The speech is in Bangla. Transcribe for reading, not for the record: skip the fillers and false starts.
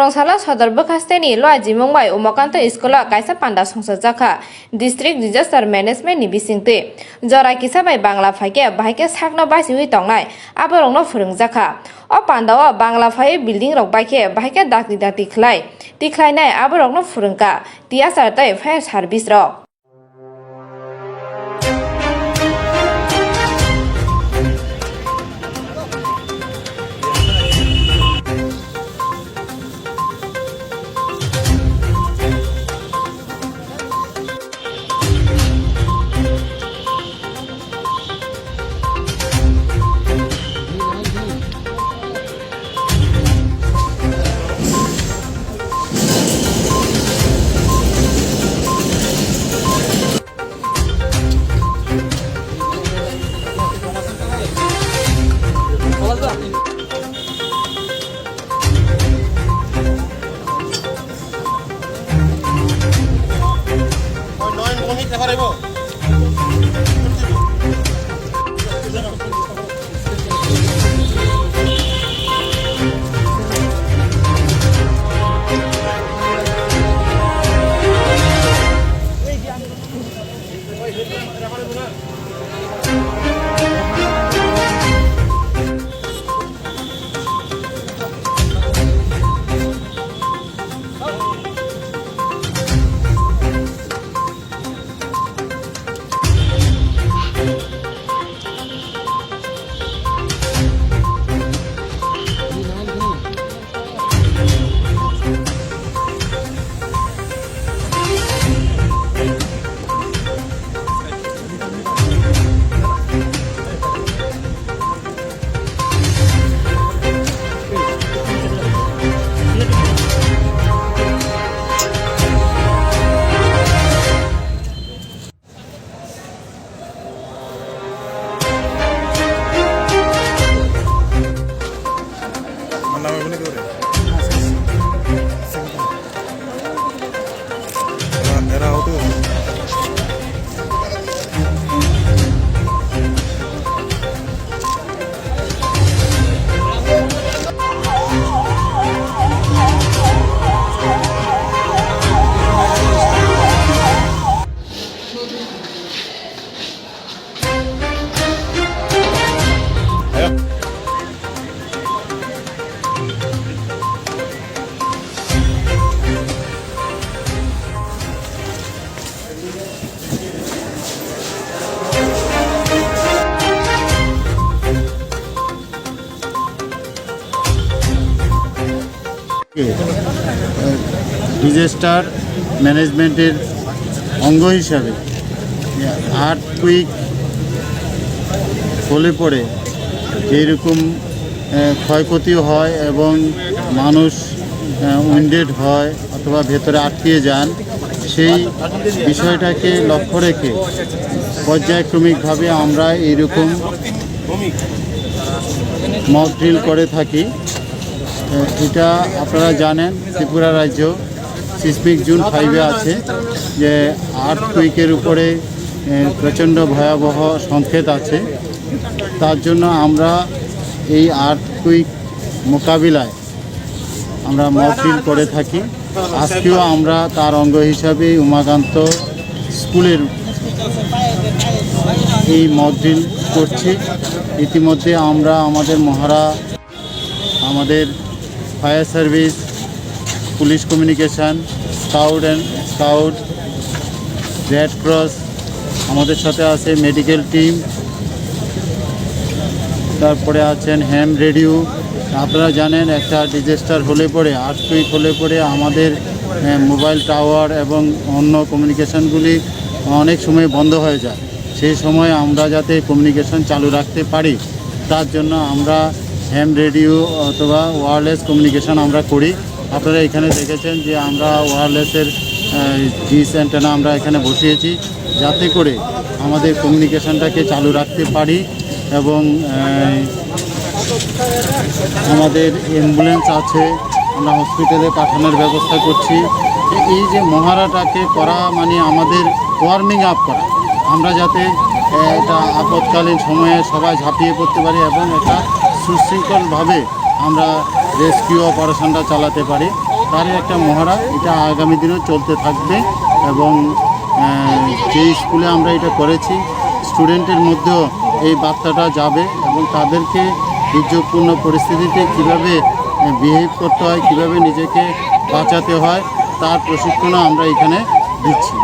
Rongsalang Sodor Bokasteni Loi Jimongbai Umakanto Iskola Kaisa Panda Songsa Jaka District Disaster Management ni Bisingte Jora Kisabai Bangla Faike Baike Sakno Basi Wi Tongnai Aborongno Phurungjaka O Pandao Bangla Fai Building Rok Baike Baike Dakti Khlai Tikhlainai Aborongno Phurungka Tiasar Tai Fire Service Rok disaster ম্যানেজমেন্টের অঙ্গ হিসাবে আর্থকুইক হলে পরে এইরকম ক্ষয়ক্ষতিও হয় এবং মানুষ উইন্ডেড হয় অথবা ভেতরে আটকিয়ে যান সেই বিষয়টাকে লক্ষ্য রেখে পর্যায়ক্রমিকভাবে আমরা এইরকম মক ড্রিল করে থাকি। এটা আপনারা জানেন ত্রিপুরা রাজ্য সিসমিক জোন 5-এ আছে, যে আর্থকুইকের উপরে প্রচণ্ড ভয়াবহ সংকেত আছে। তার জন্য আমরা এই আর্থকুইক মোকাবিলায় আমরা মক ড্রিল করে থাকি। আজকেও আমরা তার অঙ্গ হিসাবে উমাকান্ত স্কুলের এই মক ড্রিল করছি। ইতিমধ্যে আমরা আমাদের মহারা, আমাদের fire service, police communication, scout, red cross, আমাদের সাথে আছে মেডিকেল টিম, তারপরে আছেন হ্যাম রেডিও। আপনারা জানেন একটা ডিজাস্টার হলে পরে, আর্থকুইক হলে পরে আমাদের মোবাইল টাওয়ার এবং অন্য কমিউনিকেশনগুলি অনেক সময় বন্ধ হয়ে যায়। সেই সময় আমরা যাতে কমিউনিকেশন চালু রাখতে পারি তার জন্য আমরা হ্যাম রেডিও অথবা ওয়্যারলেস কমিউনিকেশন আমরা করি। আপনারা এখানে দেখেছেন যে আমরা ওয়্যারলেসের ডিশ অ্যান্টেনা আমরা এখানে বসিয়েছি, যাতে করে আমাদের কমিউনিকেশনটাকে চালু রাখতে পারি। এবং আমাদের অ্যাম্বুলেন্স আছে, আমরা হসপিটালে পাঠানোর ব্যবস্থা করছি। এই যে মহারাটাকে করা মানে আমাদের ওয়ার্মিং আপ করা, আমরা যাতে এটা আপৎকালীন সময়ে সবাই ঝাঁপিয়ে পড়তে পারি এবং এটা সুশৃঙ্খলভাবে আমরা রেস্কিউ অপারেশনটা চালাতে পারি। তারই একটা মহড়া, এটা আগামী দিনেও চলতে থাকবে। এবং যে স্কুলে আমরা এটা করেছি স্টুডেন্টের মধ্যেও এই বার্তাটা যাবে এবং তাদেরকে দুর্যোগপূর্ণ পরিস্থিতিতে কীভাবে বিহেভ করতে হয়, কীভাবে নিজেকে বাঁচাতে হয় তার প্রশিক্ষণও আমরা এখানে দিচ্ছি।